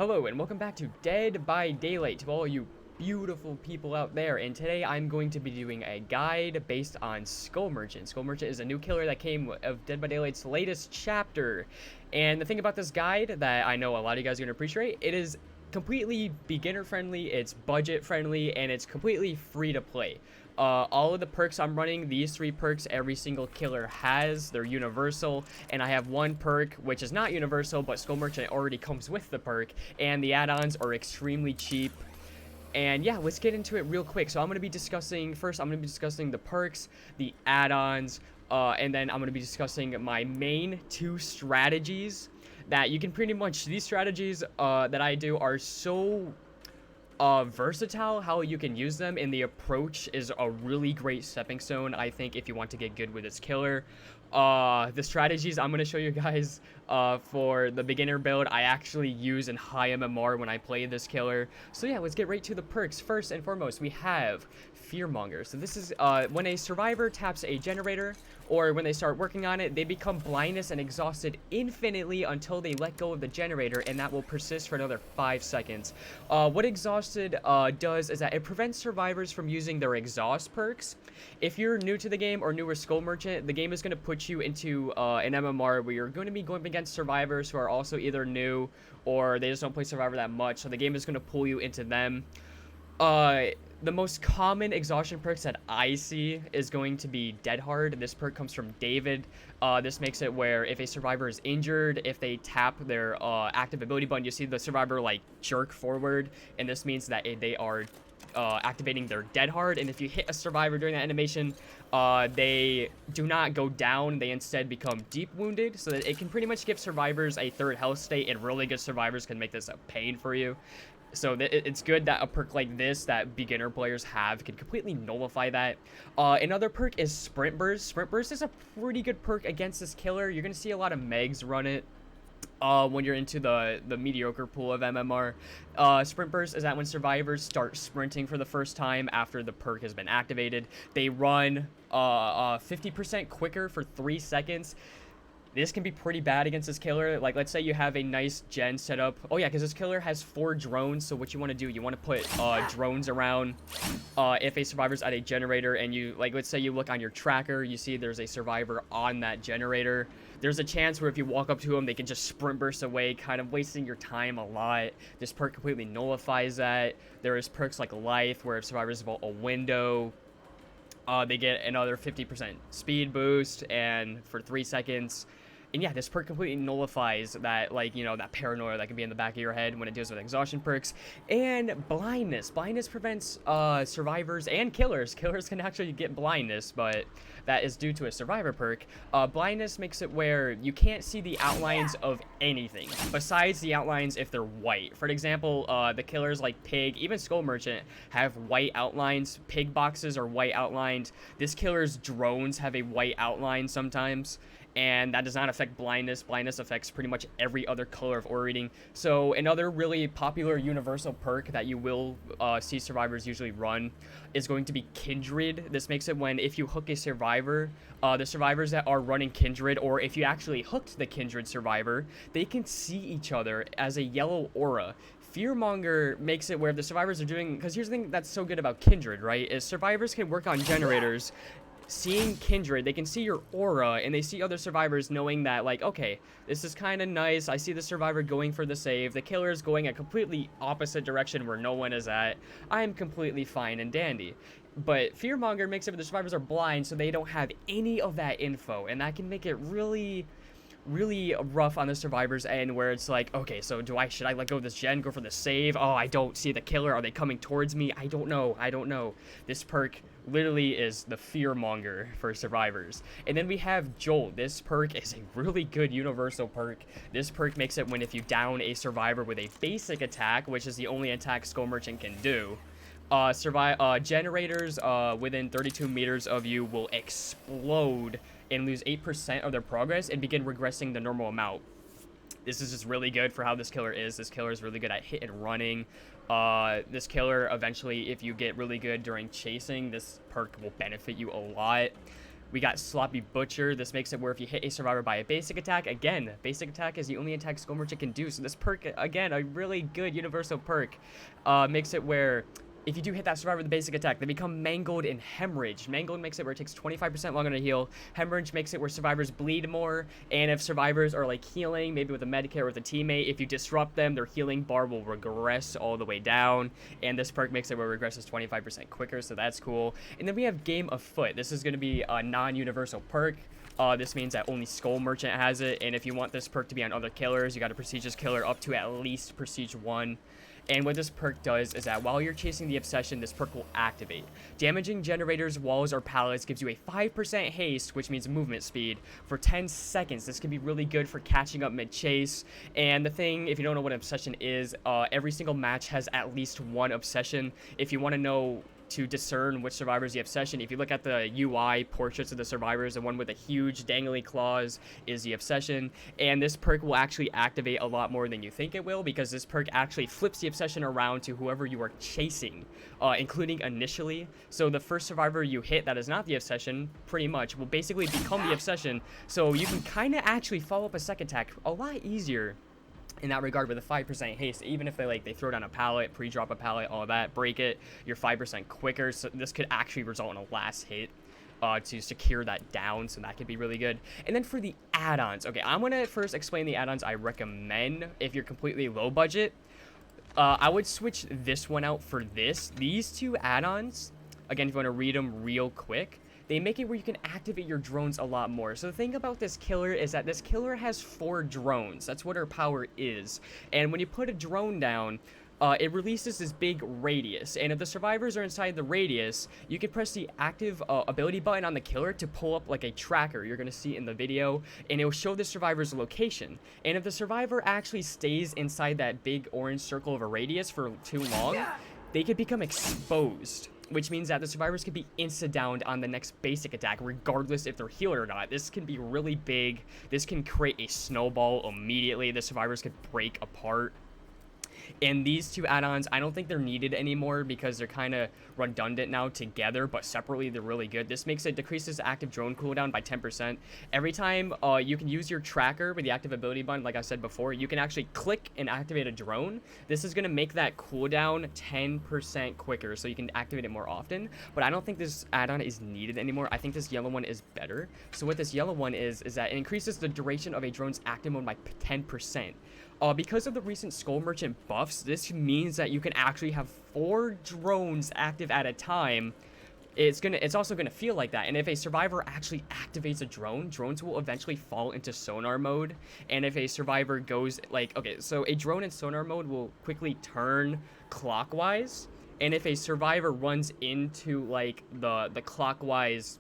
Hello and welcome back to Dead by Daylight to all you beautiful people out there, and today I'm going to be doing a guide based on Skull Merchant. Skull Merchant is a new killer that came of Dead by Daylight's latest chapter, and the thing about this guide that I know a lot of you guys are going to appreciate, it is completely beginner friendly, it's budget friendly, and it's completely free to play. All of the perks I'm running, these 3 perks every single killer has, they're universal, and I have one perk which is not universal, but Skull Merchant already comes with the perk, and the add-ons are extremely cheap. And yeah, let's get into it real quick. So I'm going to be discussing, first I'm going to be discussing the perks, the add-ons, and then I'm going to be discussing my main 2 strategies that you can pretty much, these strategies that I do are so versatile how you can use them, and the approach is a really great stepping stone, I think, if you want to get good with this killer. The strategies I'm going to show you guys for the beginner build, I actually use in high MMR when I play this killer. So yeah, let's get right to the perks. First and foremost, we have Fearmonger. So this is when a survivor taps a generator, or when they start working on it, they become blindness and exhausted infinitely until they let go of the generator, and that will persist for another 5 seconds. What exhausted does is that it prevents survivors from using their exhaust perks. If you're new to the game or newer Skull Merchant, the game is going to put you into an MMR where you're going to be going against survivors who are also either new or they just don't play survivor that much, so the game is going to pull you into them. The most common exhaustion perks that I see is going to be Dead Hard. This perk comes from David. This makes it where if a survivor is injured, if they tap their active ability button, you see the survivor like jerk forward, and this means that they are activating their Dead Hard, and if you hit a survivor during that animation, they do not go down, they instead become deep wounded, so that it can pretty much give survivors a 3rd health state, and really good survivors can make this a pain for you. So it's good that a perk like this that beginner players have can completely nullify that. Another perk is Sprint Burst. Sprint Burst is a pretty good perk against this killer. You're going to see a lot of Megs run it when you're into the mediocre pool of MMR. Sprint Burst is that when survivors start sprinting for the first time after the perk has been activated, they run 50% quicker for 3 seconds. This can be pretty bad against this killer. Like, let's say you have a nice gen set up. Oh yeah, because this killer has 4 drones, so what you want to do, you want to put drones around if a survivor's at a generator, and you, like, let's say you look on your tracker, you see there's a survivor on that generator. There's a chance where if you walk up to them, they can just sprint burst away, kind of wasting your time a lot. This perk completely nullifies that. There is perks like Life, where if survivors vault a window, they get another 50% speed boost, and for 3 seconds. And yeah, this perk completely nullifies that, like, you know, that paranoia that can be in the back of your head when it deals with exhaustion perks. And blindness. Blindness prevents survivors and killers. Killers can actually get blindness, but that is due to a survivor perk. Blindness makes it where you can't see the outlines of anything besides the outlines if they're white. For example, the killers like Pig, even Skull Merchant, have white outlines. Pig boxes are white outlined. This killer's drones have a white outline sometimes, and that does not affect blindness. Blindness affects pretty much every other color of aura reading. So another really popular universal perk that you will see survivors usually run is going to be Kindred. This makes it when if you hook a survivor, the survivors that are running Kindred, or if you actually hooked the Kindred survivor, they can see each other as a yellow aura. Fearmonger makes it where the survivors are doing, because here's the thing that's so good about Kindred, right, is survivors can work on generators. Seeing Kindred, they can see your aura, and they see other survivors knowing that, like, okay, this is kind of nice. I see the survivor going for the save. The killer is going a completely opposite direction where no one is at. I'm completely fine and dandy. But Fearmonger makes it where the survivors are blind, so they don't have any of that info, and that can make it really rough on the survivors end, where it's like, okay, so should I let go of this gen, go for the save? Oh, I don't see the killer. Are they coming towards me? I don't know. This perk literally is the Fearmonger for survivors. And then we have Jolt. This perk is a really good universal perk. This perk makes it when if you down a survivor with a basic attack, which is the only attack Skull Merchant can do, generators within 32 meters of you will explode and lose 8% of their progress and begin regressing the normal amount. This is just really good for how this killer is. This killer is really good at hit and running. This killer, eventually, if you get really good during chasing, this perk will benefit you a lot. We got Sloppy Butcher. This makes it where if you hit a survivor by a basic attack, again, basic attack is the only attack Skull Merchant can do. So this perk, again, a really good universal perk, makes it where if you do hit that survivor with the basic attack, they become mangled and hemorrhaged. Mangled makes it where it takes 25% longer to heal. Hemorrhage makes it where survivors bleed more. And if survivors are like healing, maybe with a medikit or with a teammate, if you disrupt them, their healing bar will regress all the way down. And this perk makes it where it regresses 25% quicker, so that's cool. And then we have Game of Foot. This is going to be a non-universal perk. This means that only Skull Merchant has it. And if you want this perk to be on other killers, you got to prestige this killer up to at least prestige 1. And what this perk does is that while you're chasing the obsession, this perk will activate. Damaging generators, walls, or pallets gives you a 5% haste, which means movement speed, for 10 seconds. This can be really good for catching up mid-chase. And the thing, if you don't know what obsession is, every single match has at least one obsession. If you want to know to discern which survivor is the obsession, if you look at the UI portraits of the survivors, the one with the huge dangly claws is the obsession, and this perk will actually activate a lot more than you think it will, because this perk actually flips the obsession around to whoever you are chasing, including initially. So the first survivor you hit that is not the obsession, pretty much, will basically become the obsession, so you can kind of actually follow up a second attack a lot easier in that regard with a 5% haste. Even if they throw down a pallet, pre-drop a pallet, all that, break it, you're 5% quicker. So this could actually result in a last hit to secure that down, so that could be really good. And then for the add-ons, okay, I'm gonna first explain the add-ons I recommend if you're completely low budget. I would switch this one out for this. These two add-ons, again, if you want to read them real quick, they make it where you can activate your drones a lot more. So the thing about this killer is that this killer has 4 drones. That's what her power is. And when you put a drone down, it releases this big radius. And if the survivors are inside the radius, you can press the active ability button on the killer to pull up like a tracker you're going to see in the video. And it will show the survivor's location. And if the survivor actually stays inside that big orange circle of a radius for too long, they could become exposed, which means that the survivors can be insta-downed on the next basic attack, regardless if they're healed or not. This can be really big. This can create a snowball immediately. The survivors could break apart. And these two add-ons, I don't think they're needed anymore because they're kind of redundant now together, but separately they're really good. This makes it decreases active drone cooldown by 10%. Every time you can use your tracker with the active ability button, like I said before, you can actually click and activate a drone. This is going to make that cooldown 10% quicker, so you can activate it more often. But I don't think this add-on is needed anymore. I think this yellow one is better. So what this yellow one is that it increases the duration of a drone's active mode by 10%. Because of the recent Skull Merchant buffs, this means that you can actually have 4 drones active at a time. It's also gonna feel like that. And if a survivor actually activates a drone, drones will eventually fall into sonar mode. And if a survivor goes okay, so a drone in sonar mode will quickly turn clockwise. And if a survivor runs into the clockwise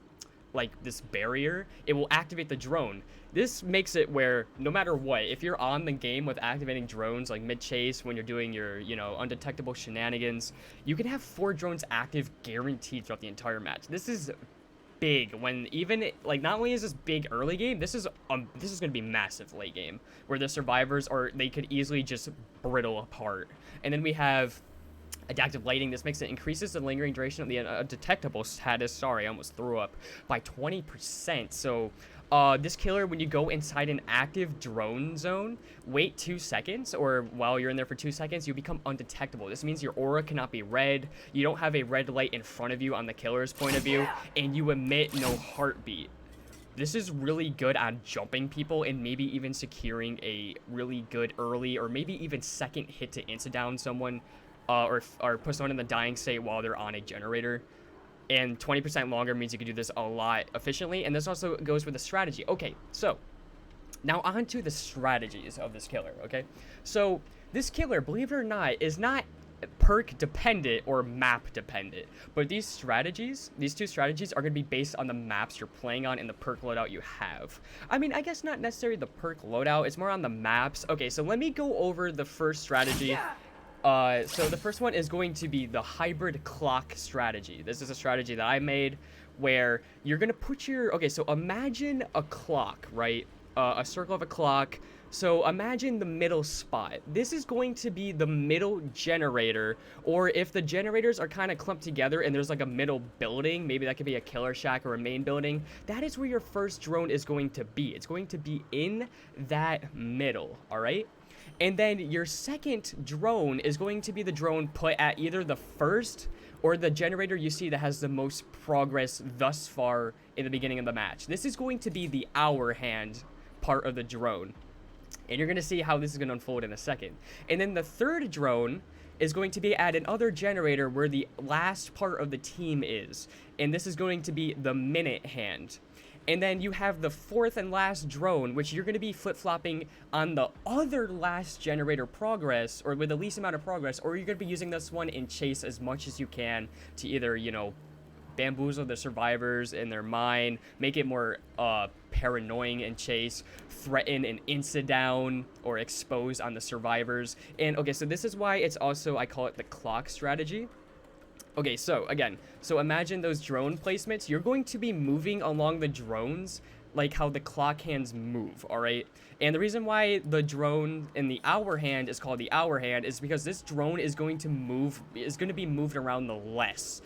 this barrier, it will activate the drone. This makes it where no matter what, if you're on the game with activating drones like mid-chase when you're doing your undetectable shenanigans, you can have 4 drones active guaranteed throughout the entire match. This is big when even not only is this big early game, this is going to be massive late game where the survivors they could easily just brittle apart. And then we have Adaptive Lighting. This makes it increases the lingering duration of the undetectable status. Sorry, I almost threw up. By 20%. So this killer, when you go inside an active drone zone, wait 2 seconds, or while you're in there for 2 seconds, you become undetectable. This means your aura cannot be red. You don't have a red light in front of you on the killer's point of view, and you emit no heartbeat. This is really good at jumping people and maybe even securing a really good early or maybe even second hit to insta-down someone. Or put someone in the dying state while they're on a generator. And 20% longer means you can do this a lot efficiently. And this also goes with the strategy. Okay, so now on to the strategies of this killer, okay? So this killer, believe it or not, is not perk dependent or map dependent. But these two strategies are going to be based on the maps you're playing on and the perk loadout you have. I mean, I guess not necessarily the perk loadout. It's more on the maps. Okay, so let me go over the first strategy. So the first one is going to be the hybrid clock strategy. This is a strategy that I made where you're going to put okay, so imagine a clock, right? A circle of a clock So imagine the middle spot. This is going to be the middle generator, or if the generators are kind of clumped together and there's like a middle building, maybe that could be a killer shack or a main building, that is where your first drone is going to be. It's going to be in that middle, all right? And then your second drone is going to be the drone put at either the first or the generator you see that has the most progress thus far in the beginning of the match. This is going to be the hour hand part of the drone. And you're going to see how this is going to unfold in a second. And then the third drone is going to be at another generator where the last part of the team is. And this is going to be the minute hand. And then you have the fourth and last drone, which you're going to be flip-flopping on the other last generator progress, or with the least amount of progress, or you're going to be using this one in chase as much as you can to either, you know, bamboozle the survivors in their mind, make it more paranoid in chase, threaten an insta-down or expose on the survivors. And okay, so this is why it's also, I call it the clock strategy. Okay, so again, so imagine those drone placements. You're going to be moving along the drones like how the clock hands move, all right? And the reason why the drone in the hour hand is called the hour hand is because this drone is going to be moved around the less.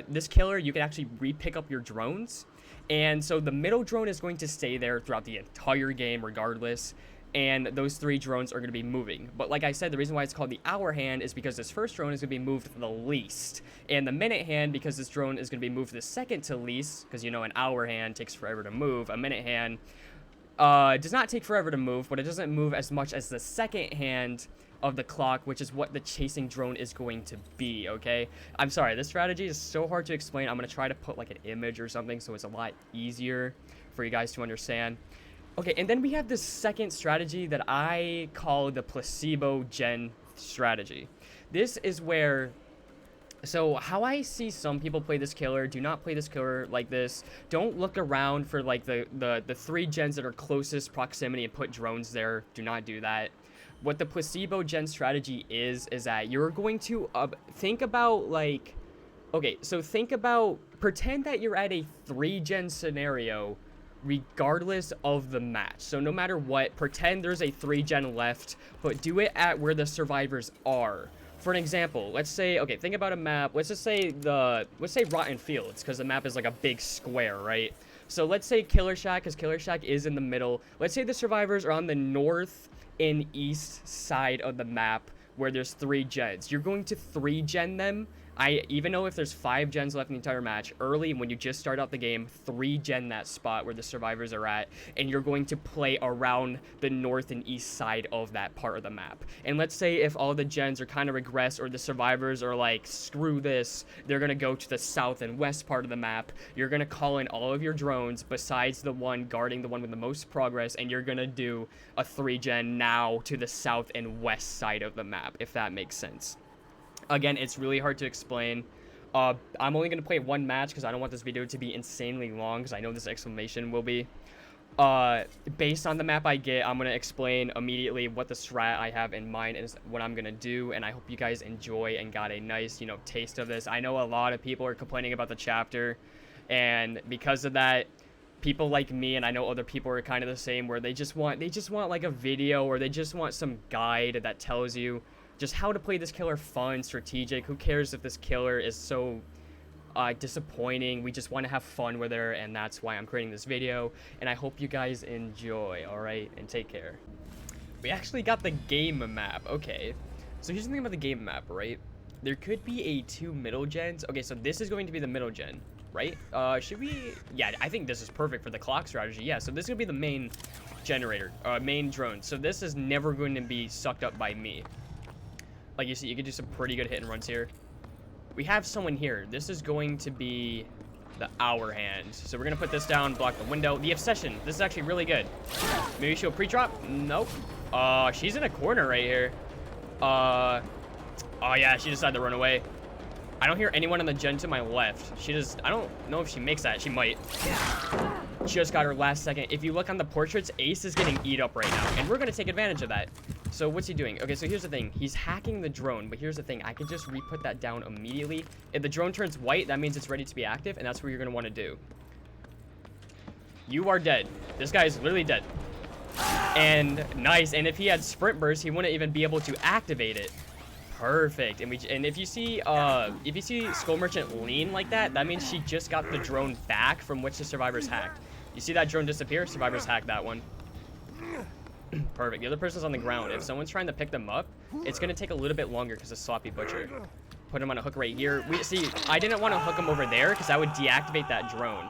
This killer, you can actually re-pick up your drones. And so the middle drone is going to stay there throughout the entire game regardless. And those three drones are going to be moving. But like I said, the reason why it's called the hour hand is because this first drone is going to be moved the least. And the minute hand, because this drone is going to be moved the second to least, because you know an hour hand takes forever to move. A minute hand does not take forever to move, but it doesn't move as much as the second hand of the clock, which is what the chasing drone is going to be, okay? I'm sorry, this strategy is so hard to explain. I'm going to try to put like an image or something so it's a lot easier for you guys to understand. Okay, and then we have this second strategy that I call the Placebo Gen strategy. This is where, so how I see some people play this killer, do not play this killer like this. Don't look around for like the three gens that are closest proximity and put drones there. Do not do that. What the Placebo Gen strategy is that you're going to think about like, okay, so pretend that you're at a 3-gen scenario regardless of the match. So no matter what, pretend there's a 3-gen left, but do it at where the survivors are. For an example, let's say, okay, think about a map. Let's say Rotten Fields, because the map is like a big square, right? So let's say Killer Shack, because Killer Shack is in the middle. Let's say the survivors are on the north and east side of the map where there's 3 gens. You're going to 3-gen them. Even though if there's 5 gens left in the entire match, early when you just start out the game, 3-gen that spot where the survivors are at, and you're going to play around the north and east side of that part of the map. And let's say if all the gens are kind of regressed or the survivors are like, screw this, they're going to go to the south and west part of the map, you're going to call in all of your drones besides the one guarding the one with the most progress, and you're going to do a 3-gen now to the south and west side of the map, if that makes sense. Again, it's really hard to explain. I'm only going to play one match because I don't want this video to be insanely long because I know this explanation will be. Based on the map I get, I'm going to explain immediately what the strat I have in mind is what I'm going to do, and I hope you guys enjoy and got a nice, you know, taste of this. I know a lot of people are complaining about the chapter, and because of that, people like me, and I know other people are kind of the same, where they just want like a video, or they just want some guide that tells you just how to play this killer fun, strategic. Who cares if this killer is so disappointing? We just want to have fun with her, and that's why I'm creating this video. And I hope you guys enjoy, alright? And take care. We actually got the game map. Okay. So here's the thing about the game map, right? There could be a 2 middle gens. Okay, so this is going to be the middle gen, right? Should we? Yeah, I think this is perfect for the clock strategy. Yeah, so this is going to be the main generator, main drone. So this is never going to be sucked up by me. Like you see, you can do some pretty good hit and runs here. We have someone here. This is going to be the hour hand. So we're going to put this down, block the window. The obsession. This is actually really good. Maybe she'll pre-drop? Nope. She's in a corner right here. Oh yeah, she decided to run away. I don't hear anyone on the gen to my left. I don't know if she makes that. She might. Just got her last second. If you look on the portraits, Ace is getting eat up right now, and we're going to take advantage of that. So what's he doing? Okay, so here's the thing. He's hacking the drone, but here's the thing. I could just re-put that down immediately. If the drone turns white, that means it's ready to be active, and that's what you're going to want to do. You are dead. This guy is literally dead. And nice. And if he had sprint burst, he wouldn't even be able to activate it. Perfect. And if you see Skull Merchant lean like that, that means she just got the drone back from which the survivors hacked. You see that drone disappear? Survivors hacked that one. Perfect. The other person's on the ground. If someone's trying to pick them up, it's gonna take a little bit longer because of Sloppy Butcher. Put him on a hook right here. I didn't want to hook him over there because I would deactivate that drone.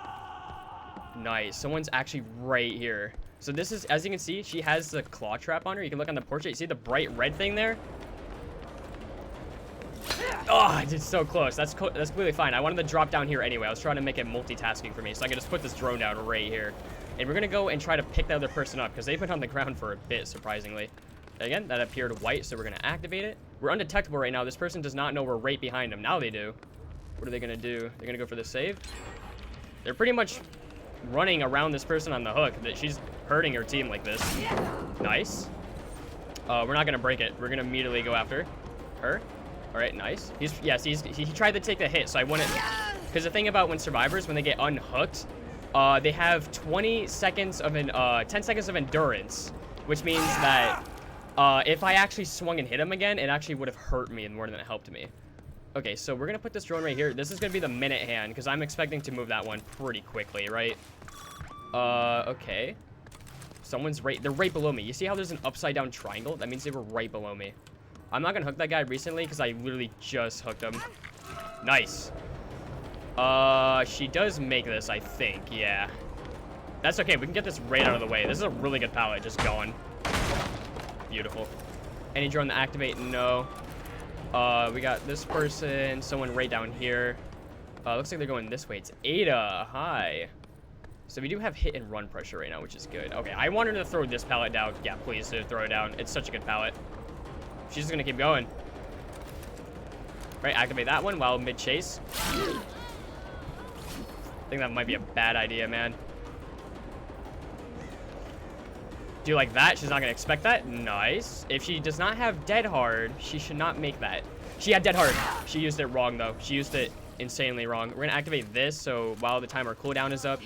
Nice. Someone's actually right here. So this is, as you can see, she has the claw trap on her. You can look on the portrait. You see the bright red thing there? Oh, it's so close. That's completely fine. I wanted to drop down here anyway. I was trying to make it multitasking for me, so I could just put this drone down right here. And we're going to go and try to pick the other person up, because they've been on the ground for a bit, surprisingly. Again, that appeared white, so we're going to activate it. We're undetectable right now. This person does not know we're right behind them. Now they do. What are they going to do? They're going to go for the save? They're pretty much running around this person on the hook. That she's hurting her team like this. Nice. We're not going to break it. We're going to immediately go after her. All right, nice. He tried to take the hit, so I wouldn't. Because the thing about when survivors, when they get unhooked, they have 10 seconds of endurance, which means that if I actually swung and hit him again, it actually would have hurt me more than it helped me. Okay, so we're gonna put this drone right here. This is gonna be the minute hand because I'm expecting to move that one pretty quickly, right? Okay. They're right below me. You see how there's an upside down triangle? That means they were right below me. I'm not gonna hook that guy recently because I literally just hooked him. Nice. She does make this, I think. Yeah. That's okay. We can get this right out of the way. This is a really good pallet. Just going. Beautiful. Any drone to activate? No. We got this person. Someone right down here. Looks like they're going this way. It's Ada. Hi. So we do have hit and run pressure right now, which is good. Okay, I wanted to throw this pallet down. Yeah, please do throw it down. It's such a good pallet. She's just gonna keep going. Right, activate that one while mid-chase. I think that might be a bad idea, man. Do you like that? She's not gonna expect that. Nice. If she does not have Dead Hard, she should not make that. She had Dead Hard. She used it wrong, though. She used it insanely wrong. We're gonna activate this, so while the timer cooldown is up,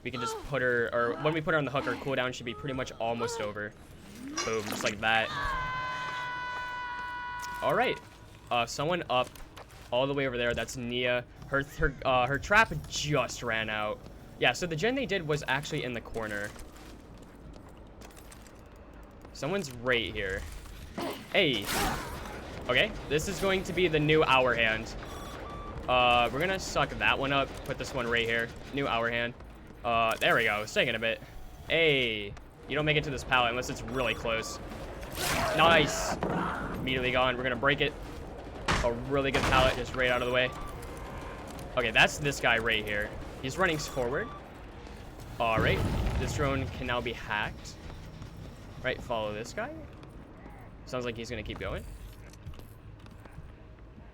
we can just put her, or when we put her on the hook, her cooldown should be pretty much almost over. Boom, just like that. All right, someone up all the way over there. That's Nia. Her trap just ran out. Yeah, so the gen they did was actually in the corner. Someone's right here. Hey. Okay, this is going to be the new hour hand. We're gonna suck that one up. Put this one right here. New hour hand. There we go. Staying in a bit. Hey, you don't make it to this pallet unless it's really close. Nice. Immediately gone. We're gonna break it. A really good pallet, just right out of the way. Okay, that's this guy right here. He's running forward. All right, this drone can now be hacked. Right, follow this guy. Sounds like he's gonna keep going.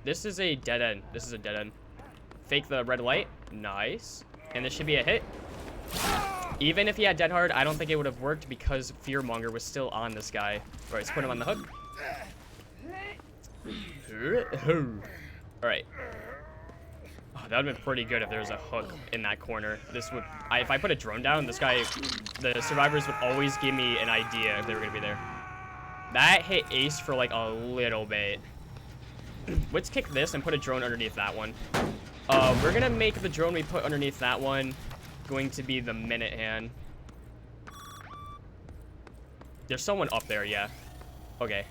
This is a dead end. This is a dead end. Fake the red light. Nice. And this should be a hit. Even if he had Dead Hard, I don't think it would have worked because Fearmonger was still on this guy. All right, let's put him on the hook. All right. Oh, that would have been pretty good if there was a hook in that corner. This would, if I put a drone down, this guy, the survivors would always give me an idea if they were gonna be there. That hit Ace for like a little bit. Let's kick this and put a drone underneath that one. We're gonna make the drone we put underneath that one going to be the minute hand. There's someone up there, yeah. Okay.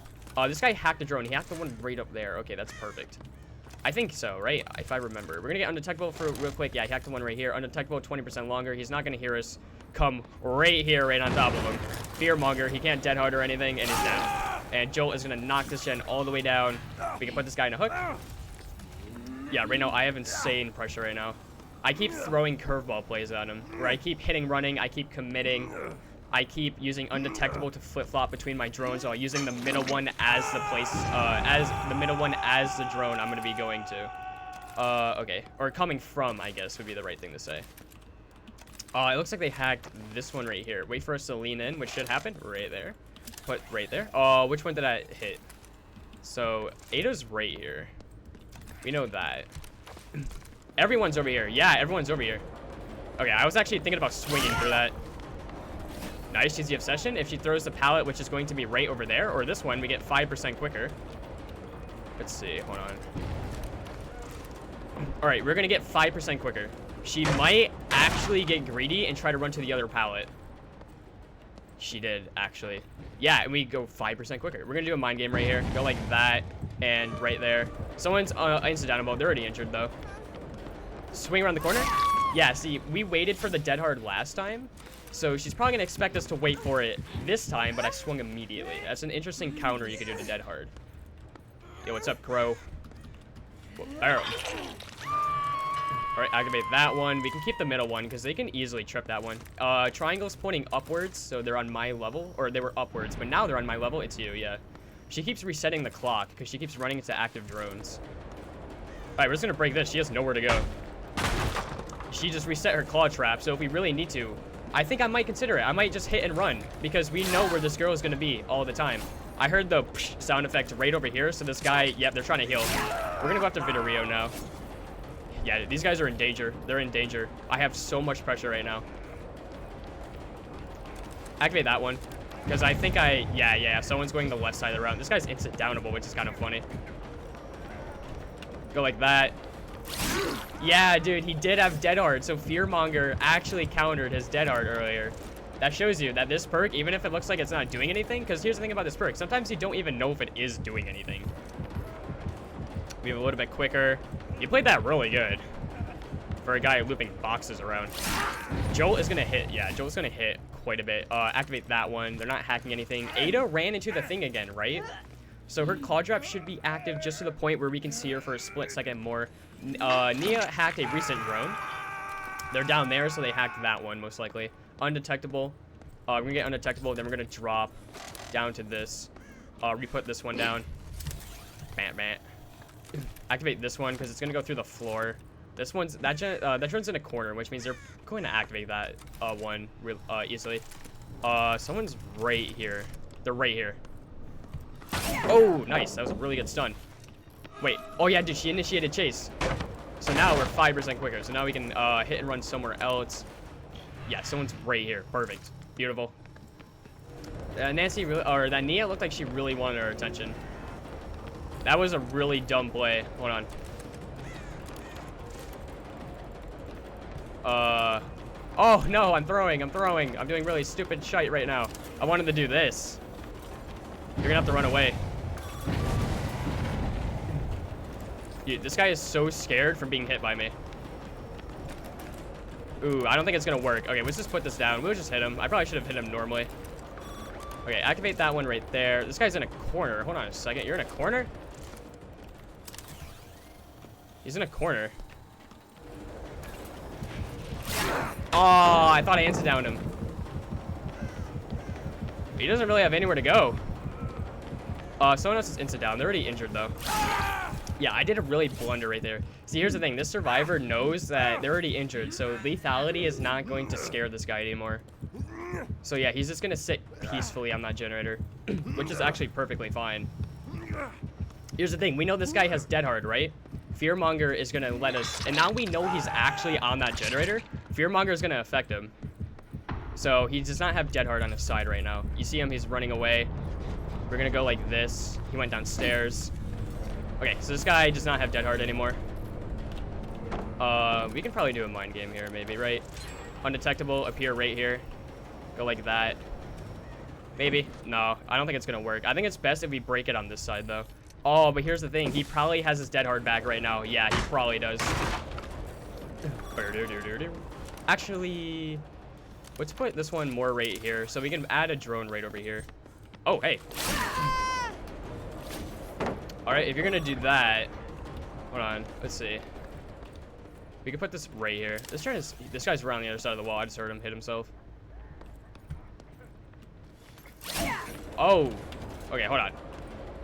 This guy hacked the drone. He hacked the one right up there. Okay, that's perfect. I think so, right? If I remember. We're gonna get undetectable for real quick. Yeah, he hacked the one right here. Undetectable, 20% longer. He's not gonna hear us come right here, right on top of him. Fearmonger, he can't Dead Hard or anything, and he's down. And Jolt is gonna knock this gen all the way down. We can put this guy in a hook. Yeah, right now I have insane pressure right now. I keep throwing curveball plays at him, where I keep hitting running, I keep committing. I keep using undetectable to flip-flop between my drones while using the middle one as the place, as the drone I'm gonna be going to. Okay, or coming from, I guess, would be the right thing to say. It looks like they hacked this one right here. Wait for us to lean in, which should happen right there. Put right there. Which one did I hit? So, Ada's right here. We know that. Everyone's over here. Yeah, everyone's over here. Okay, I was actually thinking about swinging for that. Nice, she's the obsession. If she throws the pallet, which is going to be right over there, or this one, we get 5% quicker. Let's see, hold on. All right, we're gonna get 5% quicker. She might actually get greedy and try to run to the other pallet. She did, actually. Yeah, and we go 5% quicker. We're gonna do a mind game right here. Go like that, and right there. Someone's instant mode. They're already injured, though. Swing around the corner. Yeah, see, we waited for the dead hard last time, so she's probably gonna expect us to wait for it this time, but I swung immediately. That's an interesting counter you could do to dead hard. Yo, what's up, Crow? Barrel. All right, activate that one. We can keep the middle one because they can easily trip that one. Triangle's pointing upwards, so they're on my level, or they were upwards, but now they're on my level. It's you, yeah. She keeps resetting the clock because she keeps running into active drones. All right, we're just gonna break this. She has nowhere to go. She just reset her claw trap, so if we really need to, I think I might consider it. I might just hit and run because we know where this girl is gonna be all the time. I heard the sound effect right over here, so this guy, yep, they're trying to heal. We're gonna go after Viterio now. Yeah, these guys are in danger. They're in danger. I have so much pressure right now. Activate that one. Because I think yeah, someone's going the left side of the round. This guy's instant downable, which is kind of funny. Go like that. Yeah, dude, he did have Dead Hard, so Fearmonger actually countered his Dead Hard earlier. That shows you that this perk, even if it looks like it's not doing anything, because here's the thing about this perk. Sometimes you don't even know if it is doing anything. We have a little bit quicker. You played that really good for a guy looping boxes around. Jolt is going to hit. Yeah, Jolt's going to hit quite a bit. Activate that one. They're not hacking anything. Ada ran into the thing again, right? So her claw drop should be active just to the point where we can see her for a split second more. Nia hacked a recent drone. They're down there, so they hacked that one most likely. Undetectable. We're going to get undetectable. Then we're going to drop down to this. Re-put this one down. Bam, bam. Activate this one because it's gonna go through the floor. This one's that drone's in a corner, which means they're going to activate that one real easily. Someone's right here. They're right here. Oh, nice. That was a really good stun. Wait. Oh yeah, dude, she initiated chase. So now we're 5% quicker. So now we can hit and run somewhere else. Yeah, someone's right here. Perfect. Beautiful. Nancy really, or that Nia looked like she really wanted our attention. That was a really dumb play. Hold on. Oh, no, I'm throwing. I'm doing really stupid shite right now. I wanted to do this. You're gonna have to run away. Dude, this guy is so scared from being hit by me. Ooh, I don't think it's gonna work. Okay, let's just put this down. We'll just hit him. I probably should have hit him normally. Okay, activate that one right there. This guy's in a corner. Hold on a second. You're in a corner? He's in a corner. Oh, I thought I insta-downed him. He doesn't really have anywhere to go. Someone else is insta-down. They're already injured, though. Yeah, I did a really blunder right there. See, here's the thing. This survivor knows that they're already injured, so lethality is not going to scare this guy anymore. So, yeah, he's just going to sit peacefully on that generator, which is actually perfectly fine. Here's the thing. We know this guy has Dead Hard, right? Fearmonger is going to let us... And now we know he's actually on that generator. Fearmonger is going to affect him. So he does not have Dead Hard on his side right now. You see him? He's running away. We're going to go like this. He went downstairs. Okay, so this guy does not have Dead Hard anymore. We can probably do a mind game here, maybe, right? Undetectable, appear right here. Go like that. Maybe. No, I don't think it's going to work. I think it's best if we break it on this side, though. Oh, but here's the thing. He probably has his Dead Hard back right now. Yeah, he probably does. Actually, let's put this one more right here so we can add a drone right over here. Oh, hey. All right, if you're going to do that, hold on. Let's see. We can put this right here. This guy's around the other side of the wall. I just heard him hit himself. Oh. Okay, hold on.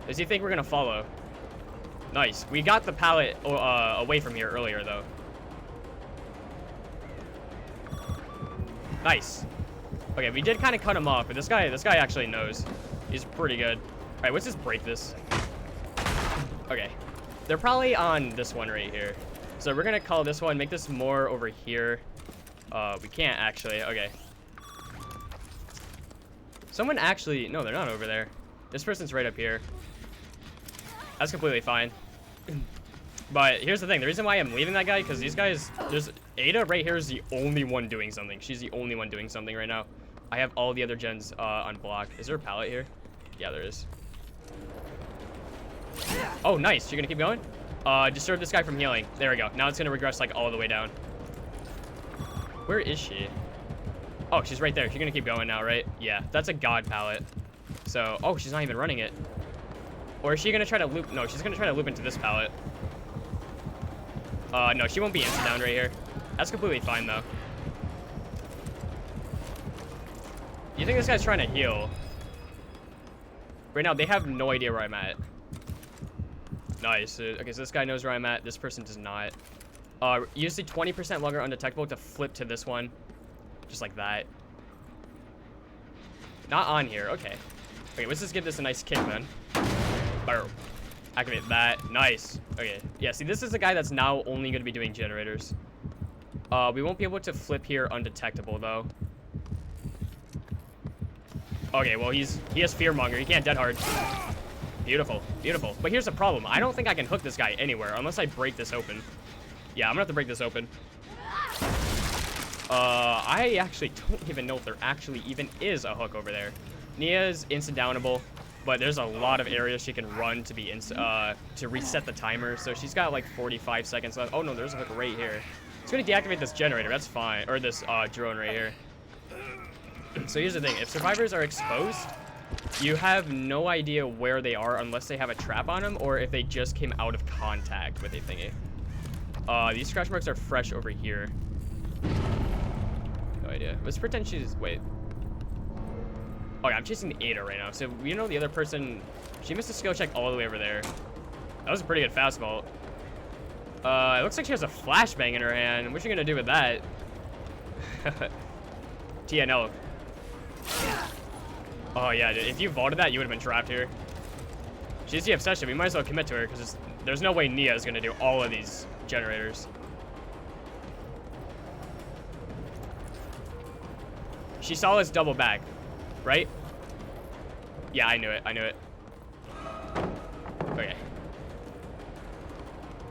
Does he think we're going to follow? Nice. We got the pallet away from here earlier, though. Nice. Okay, we did kind of cut him off, but this guy actually knows. He's pretty good. All right, let's just break this. Okay. They're probably on this one right here. So we're going to call this one, make this more over here. We can't, actually. Okay. Someone actually... No, they're not over there. This person's right up here. That's completely fine. But here's the thing. The reason why I'm leaving that guy, because these guys... There's... Ada right here is the only one doing something. She's the only one doing something right now. I have all the other gens unblocked. Is there a pallet here? Yeah, there is. Oh, nice. You're gonna keep going? Disturb this guy from healing. There we go. Now it's gonna regress, like, all the way down. Where is she? Oh, she's right there. She's gonna keep going now, right? Yeah, that's a god pallet. So, oh, she's not even running it. Or is she gonna try to loop? No, she's gonna try to loop into this pallet. No, she won't be instant down right here. That's completely fine, though. You think this guy's trying to heal? Right now, they have no idea where I'm at. Nice. Okay, so this guy knows where I'm at. This person does not. Use the 20% longer undetectable to flip to this one. Just like that. Not on here. Okay. Okay, let's just give this a nice kick, then. Boom. Activate that. Nice. Okay. Yeah, see, this is the guy that's now only going to be doing generators. We won't be able to flip here undetectable, though. Okay, well, he has Fearmonger. He can't dead hard. Beautiful. Beautiful. But here's the problem. I don't think I can hook this guy anywhere unless I break this open. Yeah, I'm gonna have to break this open. I actually don't even know if there actually even is a hook over there. Nia's instant downable, but there's a lot of areas she can run to be to reset the timer. So she's got like 45 seconds left. Oh no, there's a hook right here. It's gonna deactivate this generator. That's fine, or this drone right here. So here's the thing: if survivors are exposed, you have no idea where they are unless they have a trap on them or if they just came out of contact with a thingy. These scratch marks are fresh over here. No idea. Let's pretend she's... Wait. Oh, yeah, I'm chasing Ada right now. So, you know, the other person... She missed a skill check all the way over there. That was a pretty good fastball. It looks like she has a flashbang in her hand. What's she gonna do with that? TNL. Oh, yeah, dude. If you vaulted that, you would have been trapped here. She's the obsession. We might as well commit to her, because there's no way Nia is going to do all of these generators. She saw us double back, right? Yeah, I knew it. I knew it. Okay.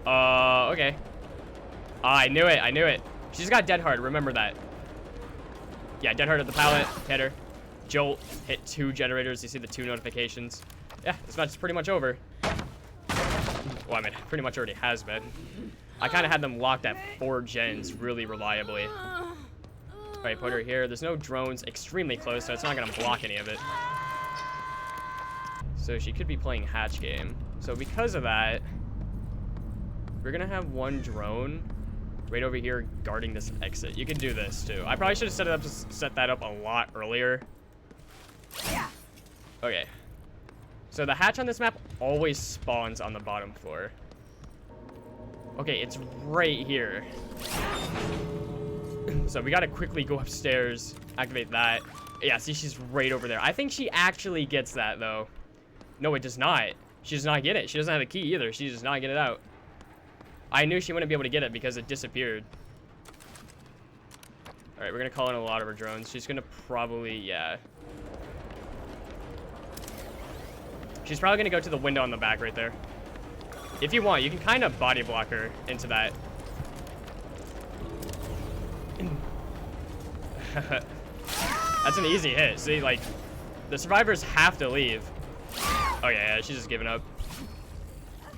Okay. I knew it. I knew it. She's got dead hard. Remember that. Yeah, dead hard at the pallet. Hit her. Jolt. Hit 2 generators. You see the 2 notifications. Yeah, this match is pretty much over. Well, I mean, pretty much already has been. I kind of had them locked at 4 gens really reliably. Alright, put her here. There's no drones extremely close, so it's not going to block any of it. So she could be playing hatch game. So because of that, we're going to have 1 drone right over here guarding this exit. You can do this, too. I probably should have set that up a lot earlier. Okay. So the hatch on this map always spawns on the bottom floor. Okay, it's right here. So we gotta quickly go upstairs, activate that. Yeah, see, she's right over there. I think she actually gets that, though. No, it does not. She does not get it. She doesn't have a key either. She does not get it out. I knew she wouldn't be able to get it because it disappeared. Alright, we're gonna call in a lot of her drones. She's gonna probably, yeah. She's probably gonna go to the window on the back right there. If you want, you can kind of body block her into that. That's an easy hit. See, like, the survivors have to leave. Oh, yeah, she's just giving up.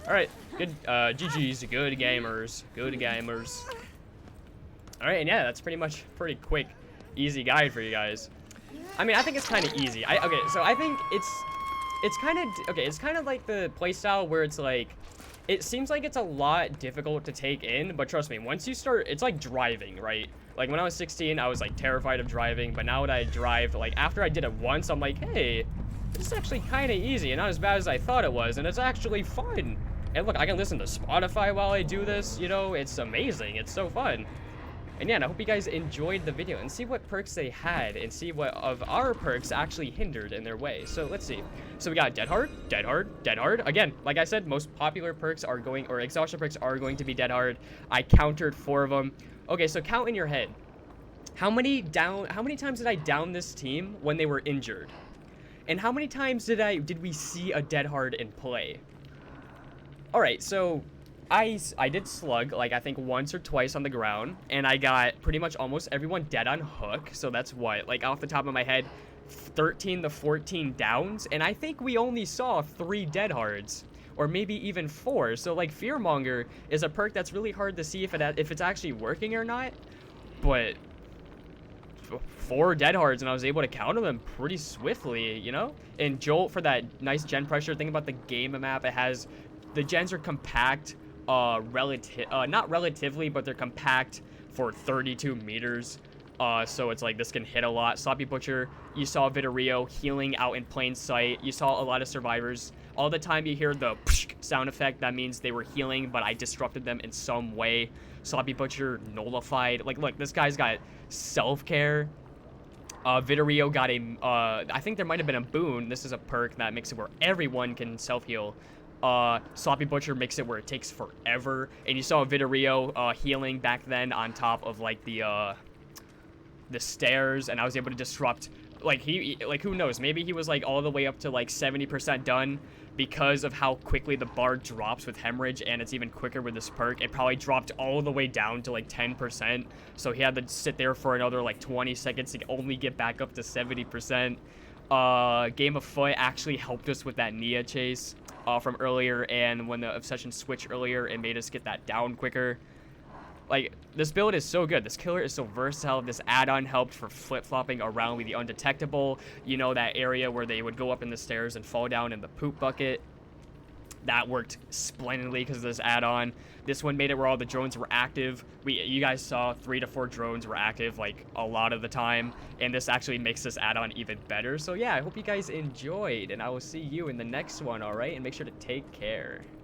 Alright, good, GG's, good gamers. Good gamers. Alright, and yeah, that's pretty quick, easy guide for you guys. I mean, I think it's kind of easy. Okay, so I think it's kind of, okay, it's kind of like the playstyle where it's like, it seems like it's a lot difficult to take in, but trust me, once you start, it's like driving, right? Like, when I was 16, I was, like, terrified of driving, but now that I drive, like, after I did it once, I'm like, hey, this is actually kind of easy and not as bad as I thought it was, and it's actually fun. And look, I can listen to Spotify while I do this, you know, it's amazing, it's so fun. And yeah, and I hope you guys enjoyed the video and see what perks they had and see what of our perks actually hindered in their way. So let's see. So we got Dead Hard, Dead Hard, Dead Hard. Again, like I said, most popular perks are going, or exhaustion perks are going to be Dead Hard. I countered 4 of them. Okay, so count in your head. How many times did I down this team when they were injured? And how many times did we see a dead hard in play? Alright, so I did slug, like, I think once or twice on the ground, and I got pretty much almost everyone dead on hook, so that's what, like, off the top of my head, 13 to 14 downs, and I think we only saw 3 dead hards, or maybe even 4, so, like, Fearmonger is a perk that's really hard to see if it's actually working or not, but 4 dead hards, and I was able to counter them pretty swiftly, you know? And Jolt for that nice gen pressure. Thing about the game map, it has, the gens are compact, not relatively, but they're compact for 32 meters. So it's like this can hit a lot. Sloppy Butcher, you saw Viterio healing out in plain sight. You saw a lot of survivors. All the time you hear the sound effect, that means they were healing, but I disrupted them in some way. Sloppy Butcher nullified. Like, look, this guy's got self-care. Viterio got I think there might have been a boon. This is a perk that makes it where everyone can self-heal. Sloppy Butcher makes it where it takes forever. And you saw Viterio healing back then on top of, like, the stairs, and I was able to disrupt. Like, who knows, maybe he was, like, all the way up to, like, 70% done because of how quickly the bar drops with Hemorrhage, and it's even quicker with this perk. It probably dropped all the way down to, like, 10%, so he had to sit there for another, like, 20 seconds to only get back up to 70%. Game of Foot actually helped us with that Nia chase from earlier, and when the Obsession switched earlier, it made us get that down quicker. Like, this build is so good. This killer is so versatile. This add-on helped for flip-flopping around with the undetectable. You know, that area where they would go up in the stairs and fall down in the poop bucket. That worked splendidly because of this add-on. This one made it where all the drones were active. You guys saw 3 to 4 drones were active, like, a lot of the time. And this actually makes this add-on even better. So, yeah, I hope you guys enjoyed. And I will see you in the next one, alright? And make sure to take care.